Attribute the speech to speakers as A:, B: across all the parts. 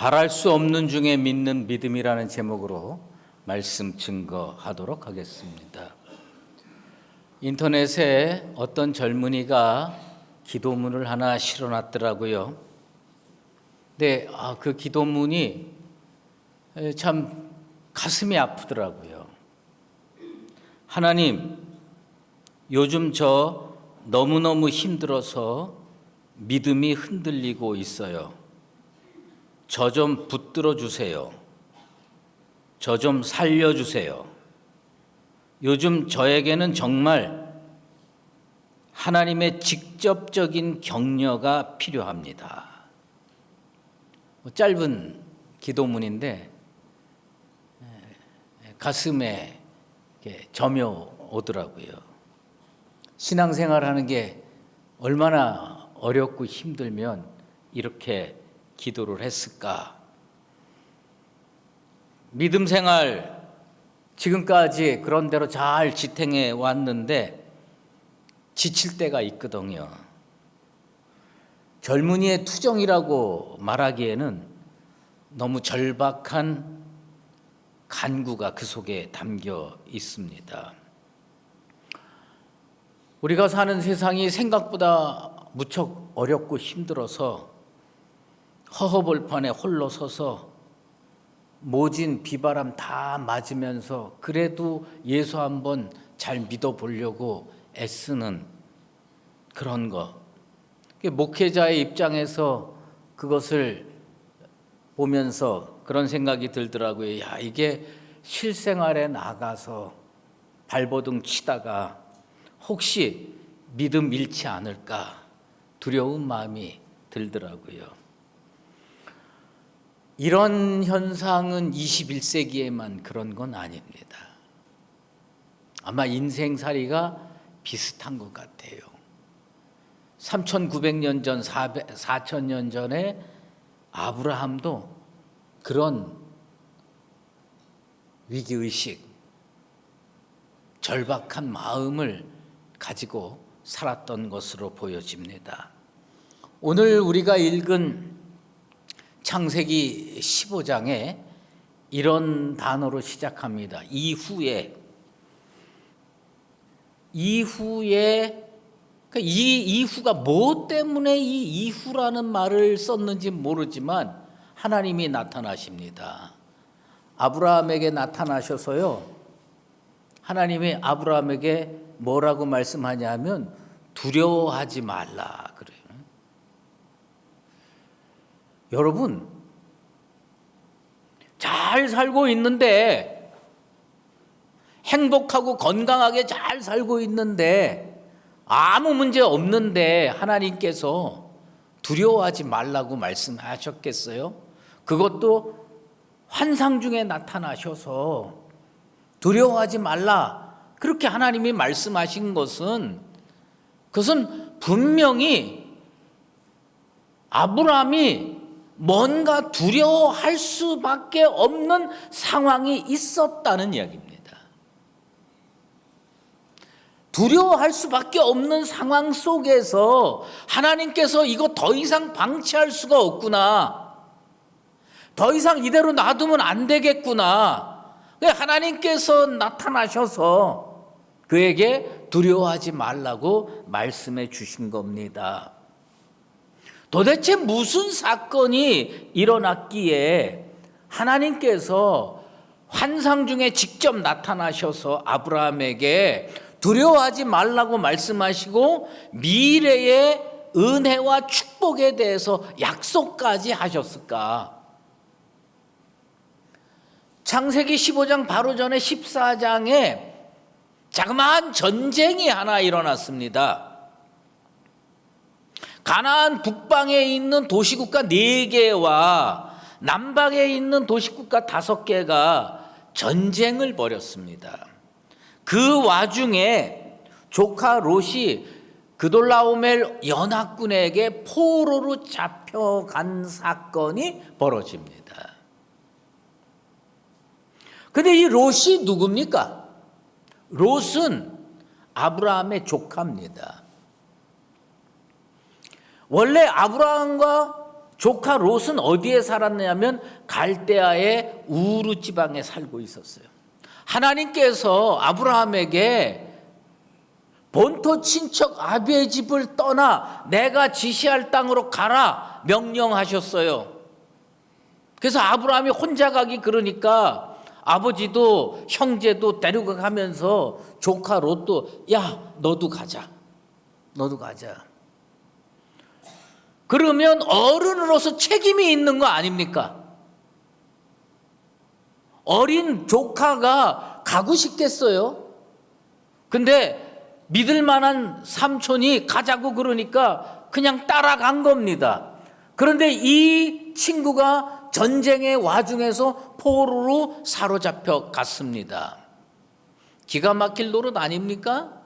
A: 바랄 수 없는 중에 믿는 믿음이라는 제목으로 말씀 증거하도록 하겠습니다. 인터넷에 어떤 젊은이가 기도문을 하나 실어놨더라고요. 근데 그 기도문이 참 가슴이 아프더라고요. 하나님, 요즘 저 너무너무 힘들어서 믿음이 흔들리고 있어요. 저 좀 붙들어 주세요. 저 좀 살려주세요. 요즘 저에게는 정말 하나님의 직접적인 격려가 필요합니다. 짧은 기도문인데 가슴에 점여 오더라고요. 신앙생활하는 게 얼마나 어렵고 힘들면 이렇게 기도를 했을까? 믿음 생활 지금까지 그런 대로 잘 지탱해 왔는데 지칠 때가 있거든요. 젊은이의 투정이라고 말하기에는 너무 절박한 간구가 그 속에 담겨 있습니다. 우리가 사는 세상이 생각보다 무척 어렵고 힘들어서 허허벌판에 홀로 서서 모진 비바람 다 맞으면서 그래도 예수 한번 잘 믿어보려고 애쓰는 그런 거. 목회자의 입장에서 그것을 보면서 그런 생각이 들더라고요. 야, 이게 실생활에 나가서 발버둥 치다가 혹시 믿음 잃지 않을까 두려운 마음이 들더라고요. 이런 현상은 21세기에만 그런 건 아닙니다. 아마 인생살이가 비슷한 것 같아요. 3900년 전, 4000년 전에 아브라함도 그런 위기의식, 절박한 마음을 가지고 살았던 것으로 보여집니다. 오늘 우리가 읽은 창세기 15장에 이런 단어로 시작합니다. 이후에 그러니까 이 이후가 뭐 때문에 이 이후라는 말을 썼는지 모르지만 하나님이 나타나십니다. 아브라함에게 나타나셔서요. 하나님이 아브라함에게 뭐라고 말씀하냐면 두려워하지 말라 그래요. 여러분, 잘 살고 있는데, 행복하고 건강하게 잘 살고 있는데, 아무 문제 없는데 하나님께서 두려워하지 말라고 말씀하셨겠어요? 그것도 환상 중에 나타나셔서 두려워하지 말라 그렇게 하나님이 말씀하신 것은 그것은 분명히 아브라함이 뭔가 두려워할 수밖에 없는 상황이 있었다는 이야기입니다. 두려워할 수밖에 없는 상황 속에서 하나님께서 이거 더 이상 방치할 수가 없구나. 더 이상 이대로 놔두면 안 되겠구나. 하나님께서 나타나셔서 그에게 두려워하지 말라고 말씀해 주신 겁니다. 도대체 무슨 사건이 일어났기에 하나님께서 환상 중에 직접 나타나셔서 아브라함에게 두려워하지 말라고 말씀하시고 미래의 은혜와 축복에 대해서 약속까지 하셨을까? 창세기 15장 바로 전에 14장에 자그마한 전쟁이 하나 일어났습니다. 가나안 북방에 있는 도시국가 4개와 남방에 있는 도시국가 5개가 전쟁을 벌였습니다. 그 와중에 조카 롯이 그돌라오멜 연합군에게 포로로 잡혀간 사건이 벌어집니다. 근데 이 롯이 누굽니까? 롯은 아브라함의 조카입니다. 원래 아브라함과 조카 롯은 어디에 살았냐면 갈대아의 우르 지방에 살고 있었어요. 하나님께서 아브라함에게 본토 친척 아비의 집을 떠나 내가 지시할 땅으로 가라 명령하셨어요. 그래서 아브라함이 혼자 가기 그러니까 아버지도 형제도 데리고 가면서 조카 롯도 야 너도 가자. 그러면 어른으로서 책임이 있는 거 아닙니까? 어린 조카가 가고 싶겠어요? 근데 믿을 만한 삼촌이 가자고 그러니까 그냥 따라간 겁니다. 그런데 이 친구가 전쟁의 와중에서 포로로 사로잡혀 갔습니다. 기가 막힐 노릇 아닙니까?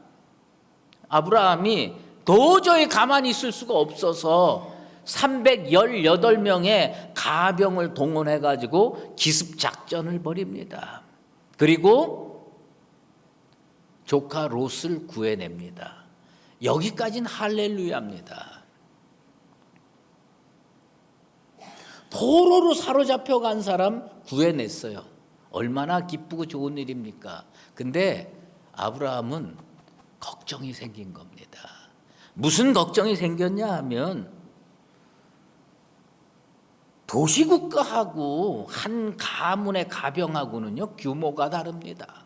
A: 아브라함이 도저히 가만히 있을 수가 없어서 318명의 가병을 동원해가지고 기습작전을 벌입니다. 그리고 조카 롯을 구해냅니다. 여기까지는 할렐루야입니다. 포로로 사로잡혀 간 사람 구해냈어요. 얼마나 기쁘고 좋은 일입니까? 근데 아브라함은 걱정이 생긴 겁니다. 무슨 걱정이 생겼냐 하면 도시국가하고 한 가문의 가병하고는요 규모가 다릅니다.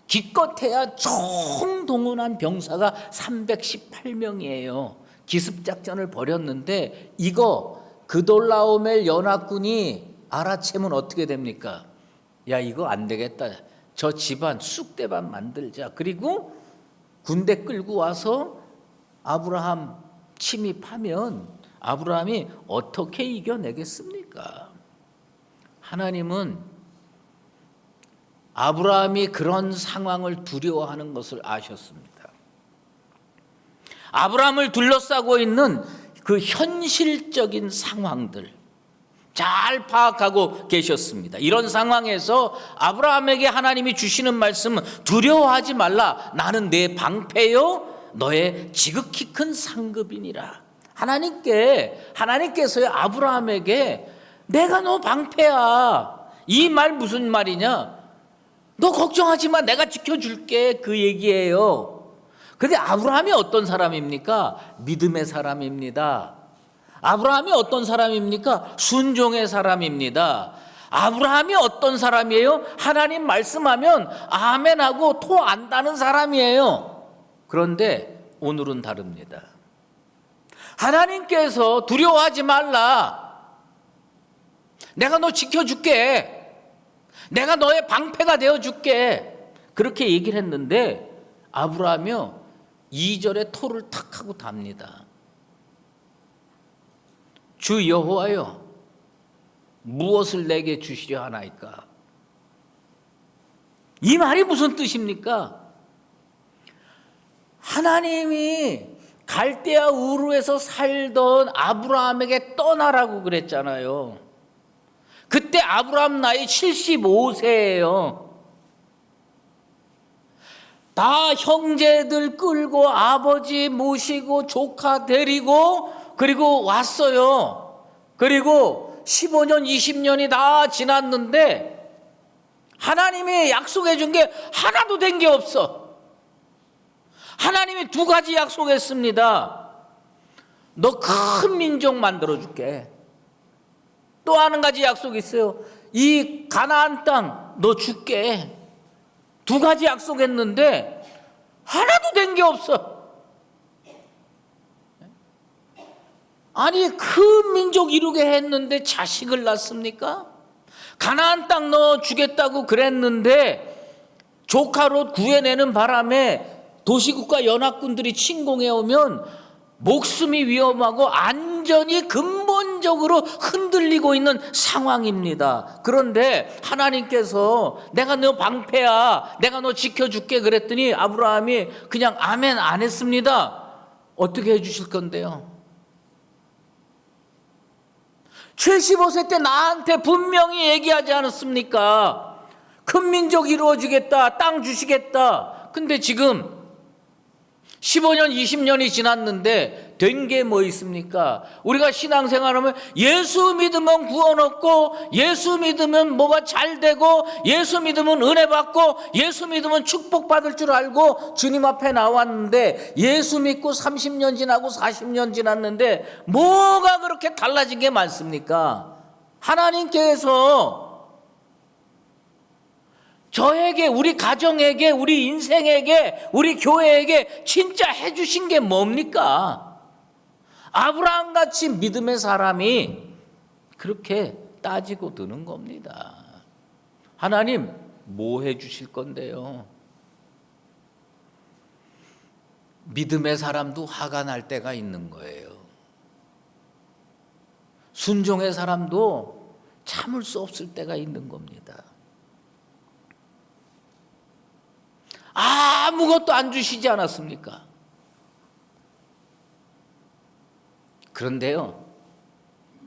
A: 기껏해야 총동원한 병사가 318명이에요. 기습작전을 벌였는데 이거 그돌라오멜 연합군이 알아채면 어떻게 됩니까? 야 이거 안 되겠다. 저 집안 쑥대밭 만들자. 그리고 군대 끌고 와서 아브라함 침입하면 아브라함이 어떻게 이겨내겠습니까? 하나님은 아브라함이 그런 상황을 두려워하는 것을 아셨습니다. 아브라함을 둘러싸고 있는 그 현실적인 상황들 잘 파악하고 계셨습니다. 이런 상황에서 아브라함에게 하나님이 주시는 말씀은 두려워하지 말라. 나는 내 방패요 너의 지극히 큰 상급이니라. 하나님께서요 아브라함에게 내가 너 방패야. 이 말 무슨 말이냐? 너 걱정하지 마. 내가 지켜줄게. 그 얘기예요. 근데 아브라함이 어떤 사람입니까? 믿음의 사람입니다. 아브라함이 어떤 사람입니까? 순종의 사람입니다. 아브라함이 어떤 사람이에요? 하나님 말씀하면 아멘하고 토 안다는 사람이에요. 그런데 오늘은 다릅니다. 하나님께서 두려워하지 말라. 내가 너 지켜줄게. 내가 너의 방패가 되어줄게. 그렇게 얘기를 했는데 아브라함이요 2절에 토를 탁 하고 답니다. 주 여호와여 무엇을 내게 주시려 하나이까? 이 말이 무슨 뜻입니까? 하나님이 갈대아 우르에서 살던 아브라함에게 떠나라고 그랬잖아요. 그때 아브라함 나이 75세예요. 다 형제들 끌고 아버지 모시고 조카 데리고 그리고 왔어요. 그리고 15년 20년이 다 지났는데 하나님이 약속해 준 게 하나도 된 게 없어. 하나님이 두 가지 약속했습니다. 너 큰 민족 만들어 줄게. 또 한 가지 약속이 있어요. 이 가나안 땅 너 줄게. 두 가지 약속했는데 하나도 된 게 없어. 아니 큰 민족 이루게 했는데 자식을 낳습니까? 가나안 땅 너 주겠다고 그랬는데 조카 롯 구해내는 바람에 도시국가 연합군들이 침공해 오면 목숨이 위험하고 안전이 근본적으로 흔들리고 있는 상황입니다. 그런데 하나님께서 내가 너 방패야, 내가 너 지켜줄게 그랬더니 아브라함이 그냥 아멘 안 했습니다. 어떻게 해주실 건데요? 75세 때 나한테 분명히 얘기하지 않았습니까? 큰 민족 이루어지겠다, 땅 주시겠다. 근데 지금 15년, 20년이 지났는데 된 게 뭐 있습니까? 우리가 신앙생활하면 예수 믿으면 구원 얻고, 예수 믿으면 뭐가 잘 되고, 예수 믿으면 은혜 받고, 예수 믿으면 축복받을 줄 알고 주님 앞에 나왔는데, 예수 믿고 30년 지나고 40년 지났는데 뭐가 그렇게 달라진 게 많습니까? 하나님께서 저에게, 우리 가정에게, 우리 인생에게, 우리 교회에게 진짜 해주신 게 뭡니까? 아브라함같이 믿음의 사람이 그렇게 따지고 드는 겁니다. 하나님 뭐 해주실 건데요? 믿음의 사람도 화가 날 때가 있는 거예요. 순종의 사람도 참을 수 없을 때가 있는 겁니다. 아무것도 안 주시지 않았습니까? 그런데요,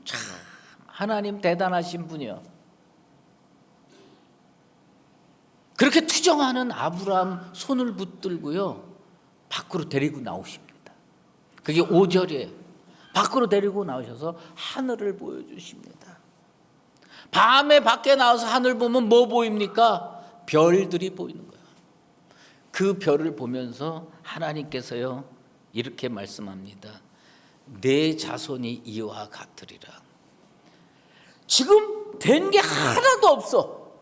A: 참 하나님 대단하신 분이요. 그렇게 투정하는 아브라함 손을 붙들고요, 밖으로 데리고 나오십니다. 그게 5절이에요. 밖으로 데리고 나오셔서 하늘을 보여주십니다. 밤에 밖에 나와서 하늘 보면 뭐 보입니까? 별들이 보이는 거예요. 그 별을 보면서 하나님께서요 이렇게 말씀합니다. 내 자손이 이와 같으리라. 지금 된 게 하나도 없어.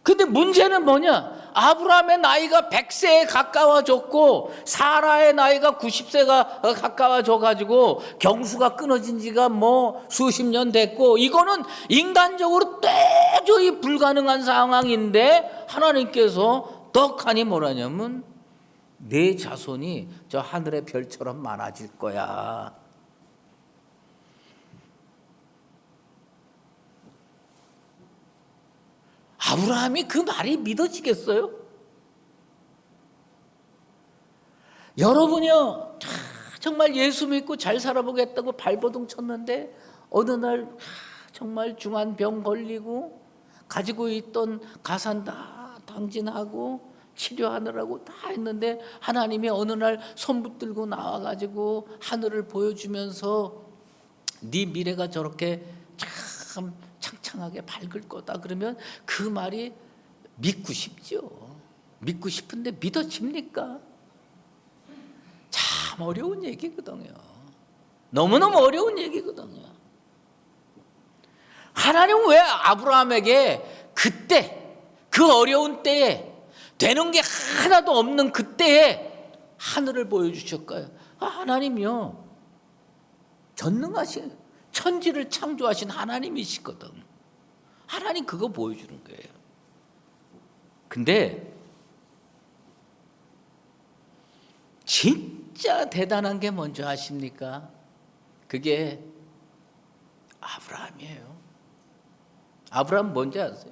A: 근데 문제는 뭐냐? 아브라함의 나이가 100세에 가까워졌고 사라의 나이가 90세가 가까워져 가지고 경수가 끊어진 지가 뭐 수십 년 됐고, 이거는 인간적으로 도저히 불가능한 상황인데 하나님께서 떡하니 뭐라냐면 내 자손이 저 하늘의 별처럼 많아질 거야. 아브라함이 그 말이 믿어지겠어요? 여러분이요, 정말 예수 믿고 잘 살아보겠다고 발버둥 쳤는데 어느 날 정말 중한 병 걸리고 가지고 있던 가산 다 당진하고 치료하느라고 다 했는데 하나님이 어느 날 손 붙들고 나와가지고 하늘을 보여주면서 네 미래가 저렇게 참 창창하게 밝을 거다 그러면 그 말이 믿고 싶죠. 믿고 싶은데 믿어집니까? 참 어려운 얘기거든요. 너무너무 어려운 얘기거든요. 하나님은 왜 아브라함에게 그때, 그 어려운 때에, 되는 게 하나도 없는 그때에 하늘을 보여주셨을까요? 하나님이요, 전능하신, 천지를 창조하신 하나님이시거든. 하나님 그거 보여주는 거예요. 근데 진짜 대단한 게 뭔지 아십니까? 그게 아브라함이에요. 아브라함 뭔지 아세요?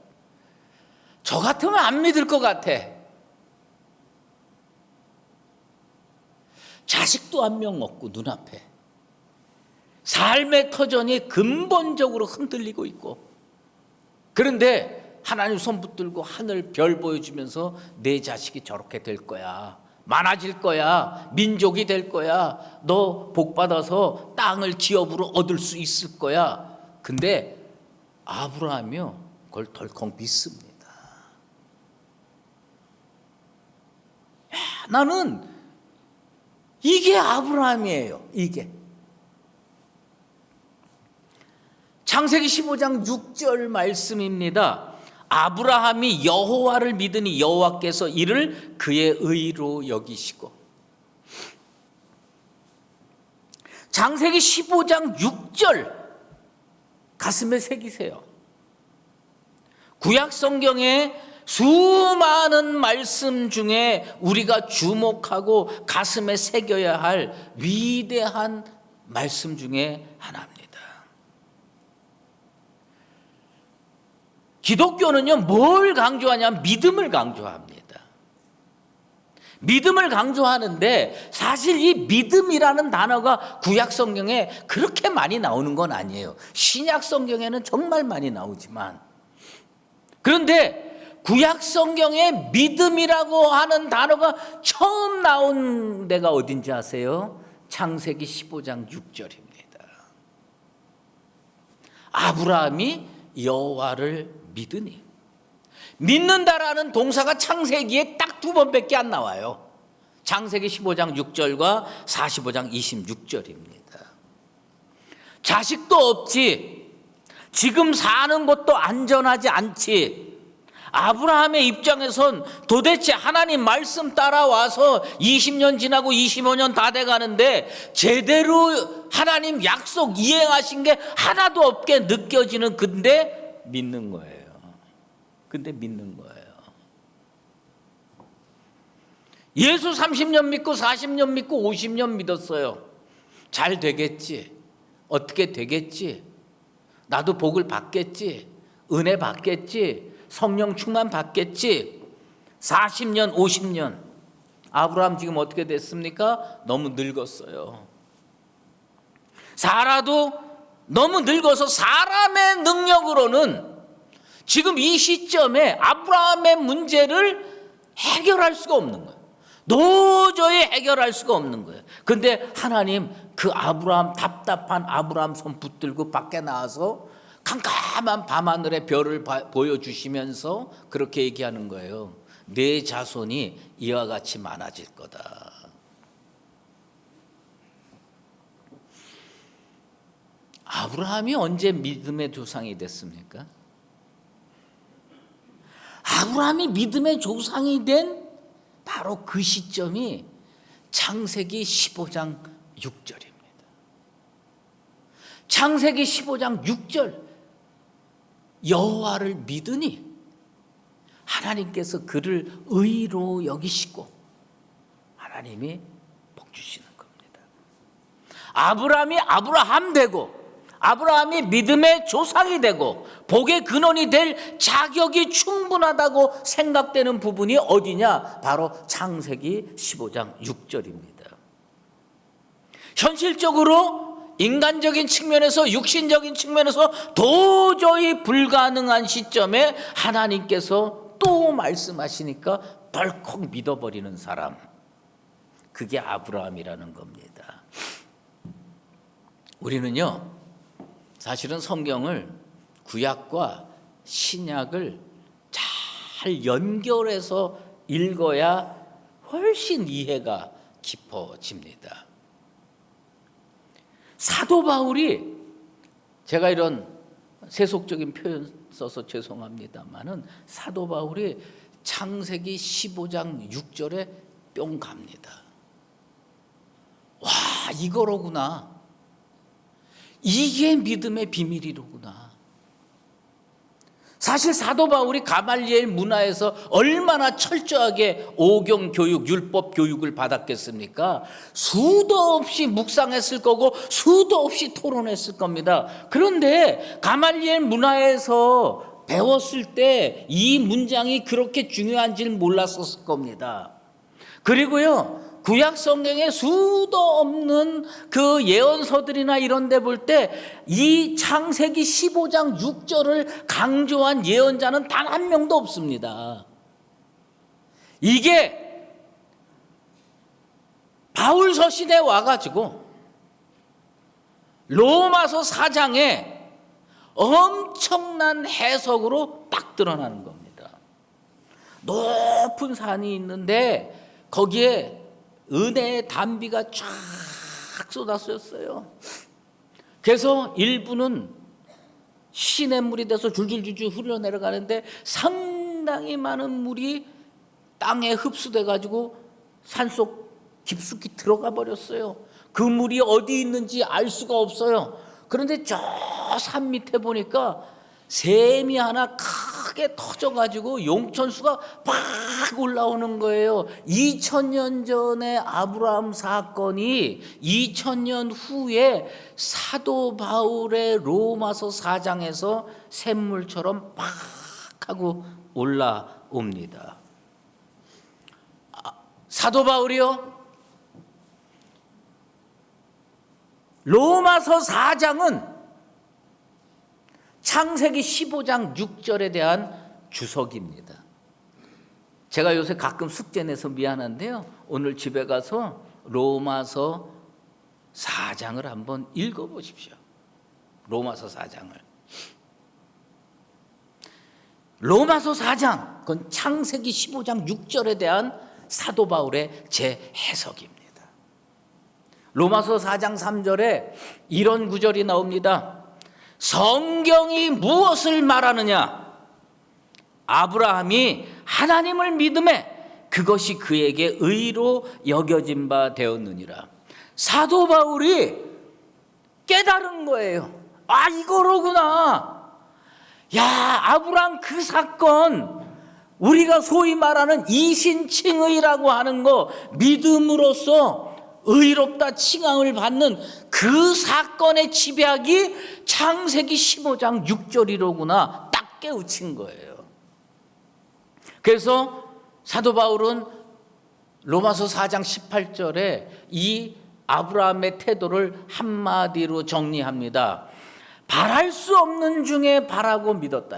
A: 저 같으면 안 믿을 것 같아. 자식도 한 명 없고 눈앞에 삶의 터전이 근본적으로 흔들리고 있고, 그런데 하나님 손 붙들고 하늘 별 보여주면서 내 자식이 저렇게 될 거야, 많아질 거야, 민족이 될 거야, 너 복 받아서 땅을 기업으로 얻을 수 있을 거야. 근데 아브라함이요 그걸 덜컥 믿습니다. 나는 이게 아브라함이에요. 이게 창세기 15장 6절 말씀입니다. 아브라함이 여호와를 믿으니 여호와께서 이를 그의 의로 여기시고. 창세기 15장 6절 가슴에 새기세요. 구약 성경에 수많은 말씀 중에 우리가 주목하고 가슴에 새겨야 할 위대한 말씀 중에 하나입니다. 기독교는요, 뭘 강조하냐면 믿음을 강조합니다. 믿음을 강조하는데 사실 이 믿음이라는 단어가 구약 성경에 그렇게 많이 나오는 건 아니에요. 신약 성경에는 정말 많이 나오지만, 그런데 구약 성경에 믿음이라고 하는 단어가 처음 나온 데가 어딘지 아세요? 창세기 15장 6절입니다. 아브라함이 여호와를 믿으니. 믿는다라는 동사가 창세기에 딱 2번밖에 안 나와요. 창세기 15장 6절과 45장 26절입니다. 자식도 없지, 지금 사는 것도 안전하지 않지. 아브라함의 입장에선 도대체 하나님 말씀 따라와서 20년 지나고 25년 다 돼가는데 제대로 하나님 약속 이행하신 게 하나도 없게 느껴지는, 근데 믿는 거예요. 근데 믿는 거예요. 예수 30년 믿고 40년 믿고 50년 믿었어요. 잘 되겠지, 어떻게 되겠지, 나도 복을 받겠지, 은혜 받겠지, 성령 충만 받겠지. 40년 50년. 아브라함 지금 어떻게 됐습니까? 너무 늙었어요. 사라도 너무 늙어서 사람의 능력으로는 지금 이 시점에 아브라함의 문제를 해결할 수가 없는 거예요. 도저히 해결할 수가 없는 거예요. 근데 하나님 그 아브라함, 답답한 아브라함 손 붙들고 밖에 나와서 캄캄한 밤하늘의 별을 보여주시면서 그렇게 얘기하는 거예요. 내 자손이 이와 같이 많아질 거다. 아브라함이 언제 믿음의 조상이 됐습니까? 아브라함이 믿음의 조상이 된 바로 그 시점이 창세기 15장 6절입니다. 창세기 15장 6절. 여호와를 믿으니 하나님께서 그를 의로 여기시고 하나님이 복 주시는 겁니다. 아브라함이 아브라함 되고 아브라함이 믿음의 조상이 되고 복의 근원이 될 자격이 충분하다고 생각되는 부분이 어디냐? 바로 창세기 15장 6절입니다. 현실적으로 인간적인 측면에서, 육신적인 측면에서 도저히 불가능한 시점에 하나님께서 또 말씀하시니까 덜컥 믿어버리는 사람, 그게 아브라함이라는 겁니다. 우리는요, 사실은 성경을, 구약과 신약을 잘 연결해서 읽어야 훨씬 이해가 깊어집니다. 사도 바울이, 제가 이런 세속적인 표현 써서 죄송합니다만은 사도 바울이 창세기 15장 6절에 뿅 갑니다. 와, 이거로구나. 이게 믿음의 비밀이로구나. 사실 사도 바울이 가말리엘 문화에서 얼마나 철저하게 오경 교육, 율법 교육을 받았겠습니까? 수도 없이 묵상했을 거고 수도 없이 토론했을 겁니다. 그런데 가말리엘 문화에서 배웠을 때 이 문장이 그렇게 중요한지는 몰랐었을 겁니다. 그리고요, 구약 성경에 수도 없는 그 예언서들이나 이런 데 볼 때 이 창세기 15장 6절을 강조한 예언자는 단 한 명도 없습니다. 이게 바울 서신에 와가지고 로마서 4장에 엄청난 해석으로 딱 드러나는 겁니다. 높은 산이 있는데 거기에 은혜의 단비가 쫙 쏟아졌어요. 그래서 일부는 시냇물이 돼서 줄줄줄줄 흘러내려가는데 상당히 많은 물이 땅에 흡수돼 가지고 산속 깊숙이 들어가 버렸어요. 그 물이 어디 있는지 알 수가 없어요. 그런데 저 산 밑에 보니까 샘이 하나 크게 터져가지고 용천수가 팍 올라오는 거예요. 2000년 전에 아브라함 사건이 2000년 후에 사도 바울의 로마서 4장에서 샘물처럼 팍 하고 올라옵니다. 사도 바울이요, 로마서 4장은 창세기 15장 6절에 대한 주석입니다. 제가 요새 가끔 숙제 내서 미안한데요. 오늘 집에 가서 로마서 4장을 한번 읽어보십시오. 로마서 4장을. 로마서 4장, 그건 창세기 15장 6절에 대한 사도 바울의 재해석입니다. 로마서 4장 3절에 이런 구절이 나옵니다. 성경이 무엇을 말하느냐? 아브라함이 하나님을 믿음에 그것이 그에게 의로 여겨진 바 되었느니라. 사도 바울이 깨달은 거예요. 아, 이거로구나. 야, 아브라함 그 사건, 우리가 소위 말하는 이신칭의라고 하는 거, 믿음으로써 의롭다 칭함을 받는 그 사건의 집약이 창세기 15장 6절이로구나 딱 깨우친 거예요. 그래서 사도 바울은 로마서 4장 18절에 이 아브라함의 태도를 한마디로 정리합니다. 바랄 수 없는 중에 바라고 믿었다.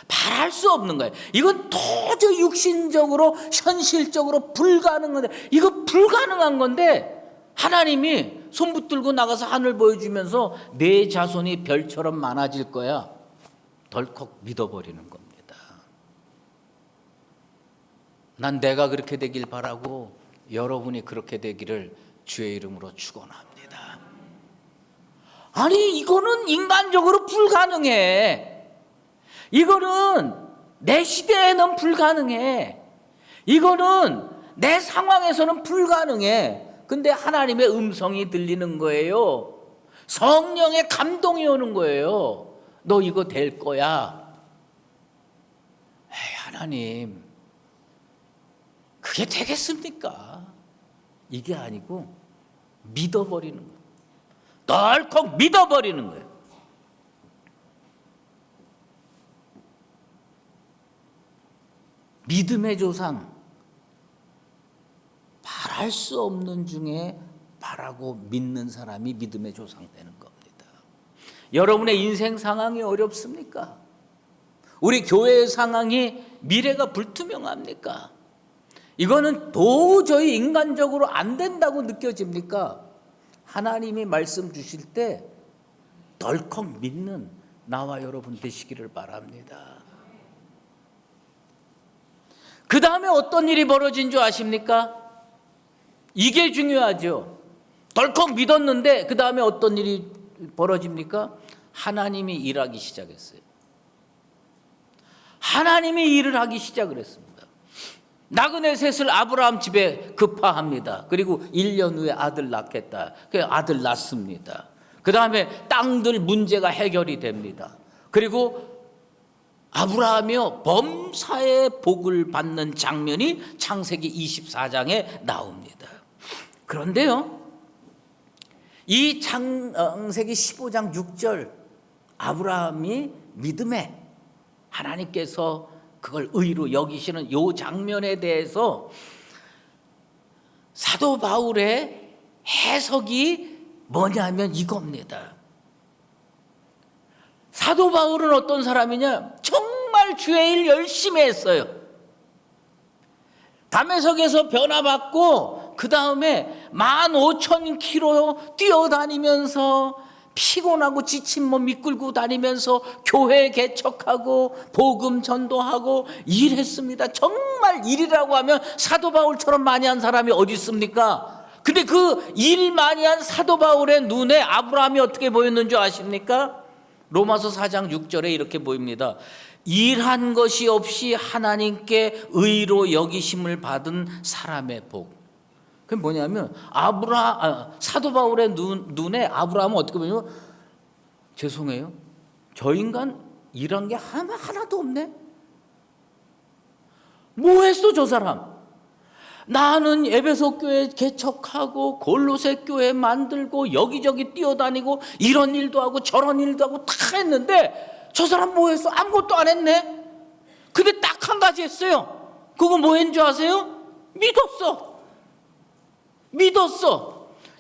A: 바랄 수 없는 거예요. 이건 도저히 육신적으로 현실적으로 불가능한데, 이거 불가능한 건데 하나님이 손 붙들고 나가서 하늘 보여주면서 내 자손이 별처럼 많아질 거야. 덜컥 믿어버리는 겁니다. 난 내가 그렇게 되길 바라고 여러분이 그렇게 되기를 주의 이름으로 축원합니다. 아니, 이거는 인간적으로 불가능해. 이거는 내 시대에는 불가능해. 이거는 내 상황에서는 불가능해. 근데 하나님의 음성이 들리는 거예요. 성령의 감동이 오는 거예요. 너 이거 될 거야. 에이, 하나님, 그게 되겠습니까? 이게 아니고 믿어버리는 거예요. 덜컥 믿어버리는 거예요. 믿음의 조상, 바랄 수 없는 중에 바라고 믿는 사람이 믿음의 조상 되는 겁니다. 여러분의 인생 상황이 어렵습니까? 우리 교회의 상황이 미래가 불투명합니까? 이거는 도저히 인간적으로 안 된다고 느껴집니까? 하나님이 말씀 주실 때 덜컥 믿는 나와 여러분 되시기를 바랍니다. 그 다음에 어떤 일이 벌어진 줄 아십니까? 이게 중요하죠. 덜컥 믿었는데 그 다음에 어떤 일이 벌어집니까? 하나님이 일하기 시작했어요. 하나님이 일을 하기 시작을 했습니다. 나그네 셋을 아브라함 집에 급파합니다. 그리고 1년 후에 아들 낳겠다. 그 아들 낳습니다. 그 다음에 땅들 문제가 해결이 됩니다. 그리고 아브라함이요 범사의 복을 받는 장면이 창세기 24장에 나옵니다. 그런데요, 이 창세기 15장 6절 아브라함이 믿음에 하나님께서 그걸 의로 여기시는 이 장면에 대해서 사도 바울의 해석이 뭐냐면 이겁니다. 사도 바울은 어떤 사람이냐? 정말 주의 일 열심히 했어요. 다메섹에서 변화받고 그 다음에 15,000km 뛰어다니면서 피곤하고 지친 몸 이끌고 다니면서 교회 개척하고 복음 전도하고 일했습니다. 정말 일이라고 하면 사도 바울처럼 많이 한 사람이 어디 있습니까? 근데 그 일 많이 한 사도 바울의 눈에 아브라함이 어떻게 보였는 줄 아십니까? 로마서 4장 6절에 이렇게 보입니다. 일한 것이 없이 하나님께 의로 여기심을 받은 사람의 복. 그게 뭐냐면 사도 바울의 눈에 아브라함은 어떻게 보냐면, 죄송해요, 저 인간 일한 게 하나도 없네. 뭐 했어 저 사람? 나는 에베소 교회 개척하고 골로새 교회 만들고 여기저기 뛰어다니고 이런 일도 하고 저런 일도 하고 다 했는데 저 사람 뭐 했어? 아무것도 안 했네. 근데 딱 한 가지 했어요. 그거 뭐 했는 줄 아세요? 믿었어.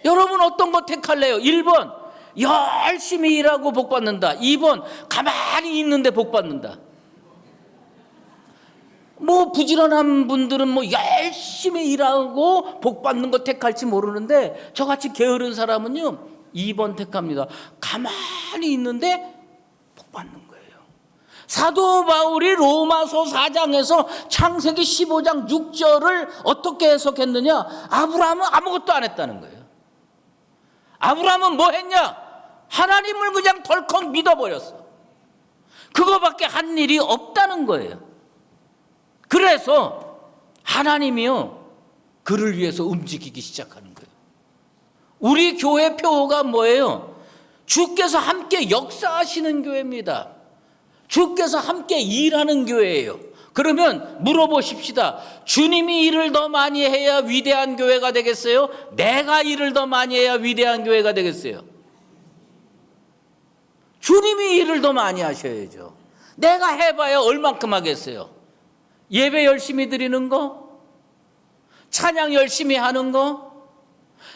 A: 여러분 어떤 거 택할래요? 1번 열심히 일하고 복 받는다. 2번 가만히 있는데 복 받는다. 뭐 부지런한 분들은 뭐 열심히 일하고 복 받는 거 택할지 모르는데 저같이 게으른 사람은요 2번 택합니다. 가만히 있는데 복 받는 거예요. 사도 바울이 로마서 4장에서 창세기 15장 6절을 어떻게 해석했느냐? 아브라함은 아무것도 안 했다는 거예요. 아브라함은 뭐 했냐? 하나님을 그냥 덜컥 믿어버렸어. 그거밖에 한 일이 없다는 거예요. 그래서 하나님이요 그를 위해서 움직이기 시작하는 거예요. 우리 교회 표어가 뭐예요? 주께서 함께 역사하시는 교회입니다. 주께서 함께 일하는 교회예요. 그러면 물어보십시다. 주님이 일을 더 많이 해야 위대한 교회가 되겠어요? 내가 일을 더 많이 해야 위대한 교회가 되겠어요? 주님이 일을 더 많이 하셔야죠. 내가 해봐야 얼만큼 하겠어요? 예배 열심히 드리는 거? 찬양 열심히 하는 거?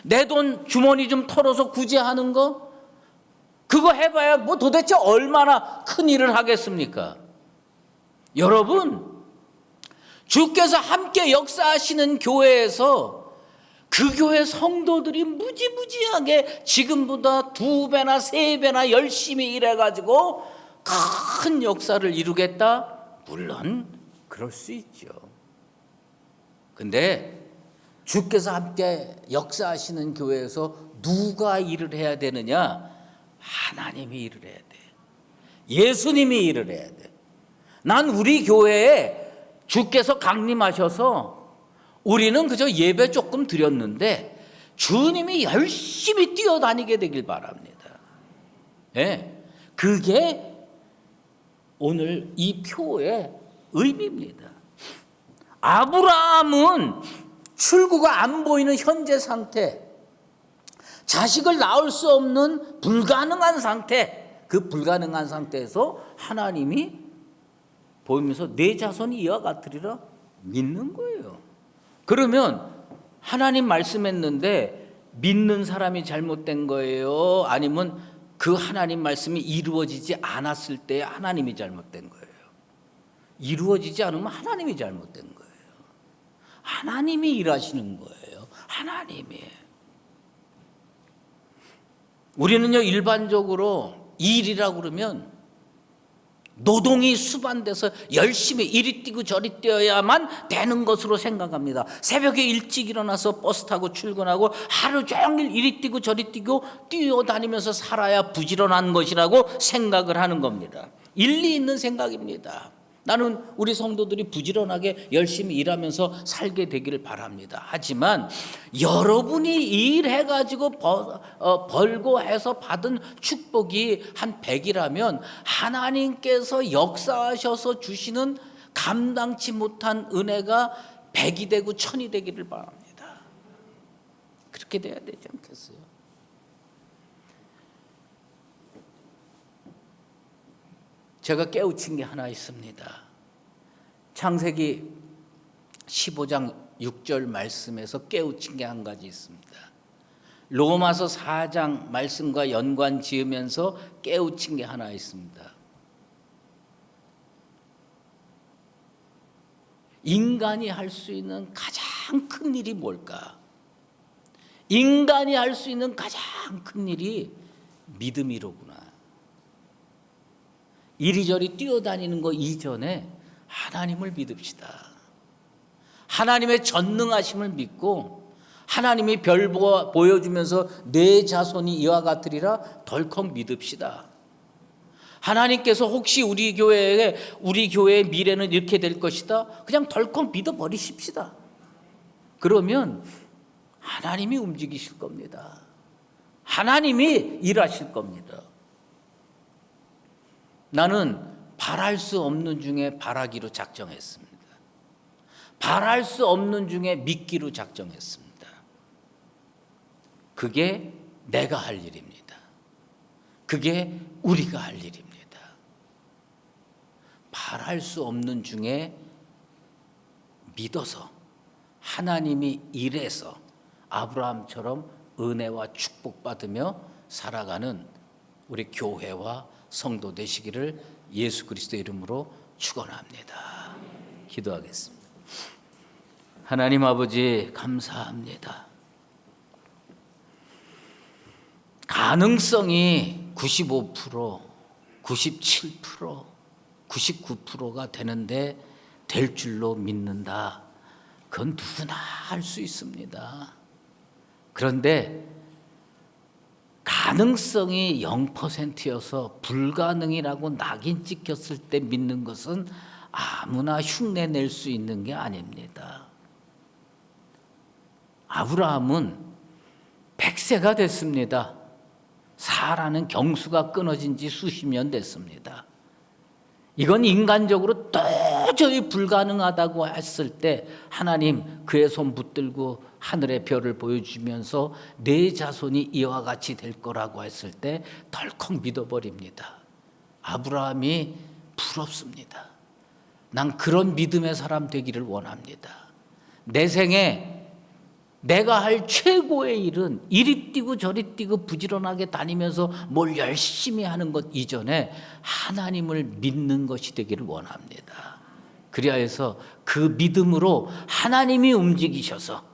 A: 내 돈 주머니 좀 털어서 구제하는 거? 그거 해봐야 뭐 도대체 얼마나 큰 일을 하겠습니까? 여러분, 주께서 함께 역사하시는 교회에서 그 교회 성도들이 무지무지하게 지금보다 2배나 3배나 열심히 일해가지고 큰 역사를 이루겠다? 물론 그럴 수 있죠. 근데 주께서 함께 역사하시는 교회에서 누가 일을 해야 되느냐? 하나님이 일을 해야 돼. 예수님이 일을 해야 돼. 난 우리 교회에 주께서 강림하셔서 우리는 그저 예배 조금 드렸는데 주님이 열심히 뛰어다니게 되길 바랍니다. 네, 그게 오늘 이 표의 의미입니다. 아브라함은 출구가 안 보이는 현재 상태, 자식을 낳을 수 없는 불가능한 상태, 그 불가능한 상태에서 하나님이 보이면서 내 자손이 이와 같으리라 믿는 거예요. 그러면 하나님 말씀했는데 믿는 사람이 잘못된 거예요? 아니면 그 하나님 말씀이 이루어지지 않았을 때 하나님이 잘못된 거예요? 이루어지지 않으면 하나님이 잘못된 거예요. 하나님이 일하시는 거예요. 하나님이. 우리는요 일반적으로 일이라고 그러면 노동이 수반돼서 열심히 이리 뛰고 저리 뛰어야만 되는 것으로 생각합니다. 새벽에 일찍 일어나서 버스 타고 출근하고 하루 종일 이리 뛰고 저리 뛰고 뛰어다니면서 살아야 부지런한 것이라고 생각을 하는 겁니다. 일리 있는 생각입니다. 나는 우리 성도들이 부지런하게 열심히 일하면서 살게 되기를 바랍니다. 하지만 여러분이 일해가지고 벌고 해서 받은 축복이 한 100이라면 하나님께서 역사하셔서 주시는 감당치 못한 은혜가 100이 되고 1000이 되기를 바랍니다. 그렇게 돼야 되지 않겠어요? 제가 깨우친 게 하나 있습니다. 창세기 15장 6절 말씀에서 깨우친 게 한 가지 있습니다. 로마서 4장 말씀과 연관 지으면서 깨우친 게 하나 있습니다. 인간이 할 수 있는 가장 큰 일이 뭘까? 인간이 할 수 있는 가장 큰 일이 믿음이로구나. 이리저리 뛰어다니는 거 이전에 하나님을 믿읍시다. 하나님의 전능하심을 믿고 하나님이 별 보여주면서 내 자손이 이와 같으리라 덜컥 믿읍시다. 하나님께서 혹시 우리 교회의 미래는 이렇게 될 것이다. 그냥 덜컥 믿어버리십시다. 그러면 하나님이 움직이실 겁니다. 하나님이 일하실 겁니다. 나는 바랄 수 없는 중에 바라기로 작정했습니다. 바랄 수 없는 중에 믿기로 작정했습니다. 그게 내가 할 일입니다. 그게 우리가 할 일입니다. 바랄 수 없는 중에 믿어서 하나님이 일해서 아브라함처럼 은혜와 축복받으며 살아가는 우리 교회와 성도 되시기를 예수 그리스도 이름으로 축원합니다. 기도하겠습니다. 하나님 아버지 감사합니다. 가능성이 95%, 97%, 99%가 되는데 될 줄로 믿는다. 그건 누구나 할 수 있습니다. 그런데 가능성이 0%여서 불가능이라고 낙인 찍혔을 때 믿는 것은 아무나 흉내 낼 수 있는 게 아닙니다. 아브라함은 100세가 됐습니다. 사라는 경수가 끊어진 지 수십 년 됐습니다. 이건 인간적으로 도저히 불가능하다고 했을 때 하나님 그의 손 붙들고 하늘의 별을 보여주면서 내 자손이 이와 같이 될 거라고 했을 때 덜컥 믿어버립니다. 아브라함이 부럽습니다. 난 그런 믿음의 사람 되기를 원합니다. 내 생에 내가 할 최고의 일은 이리 뛰고 저리 뛰고 부지런하게 다니면서 뭘 열심히 하는 것 이전에 하나님을 믿는 것이 되기를 원합니다. 그리하여서 그 믿음으로 하나님이 움직이셔서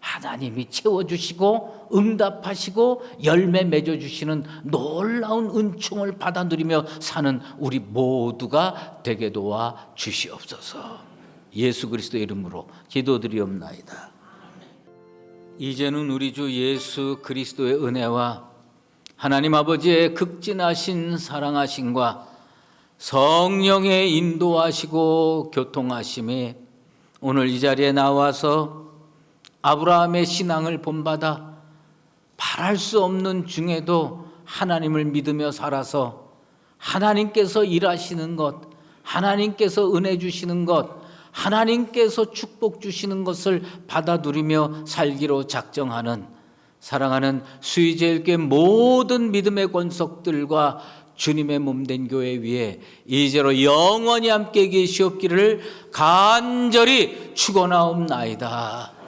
A: 하나님이 채워주시고 응답하시고 열매 맺어주시는 놀라운 은총을 받아 누리며 사는 우리 모두가 되게 도와 주시옵소서. 예수 그리스도의 이름으로 기도드리옵나이다. 이제는 우리 주 예수 그리스도의 은혜와 하나님 아버지의 극진하신 사랑하심과 성령의 인도하시고 교통하심이 오늘 이 자리에 나와서 아브라함의 신앙을 본받아 바랄 수 없는 중에도 하나님을 믿으며 살아서 하나님께서 일하시는 것, 하나님께서 은혜 주시는 것, 하나님께서 축복 주시는 것을 받아 누리며 살기로 작정하는 사랑하는 수의제일교회 모든 믿음의 권속들과 주님의 몸된 교회 위에 이제로 영원히 함께 계시옵기를 간절히 축원하옵나이다.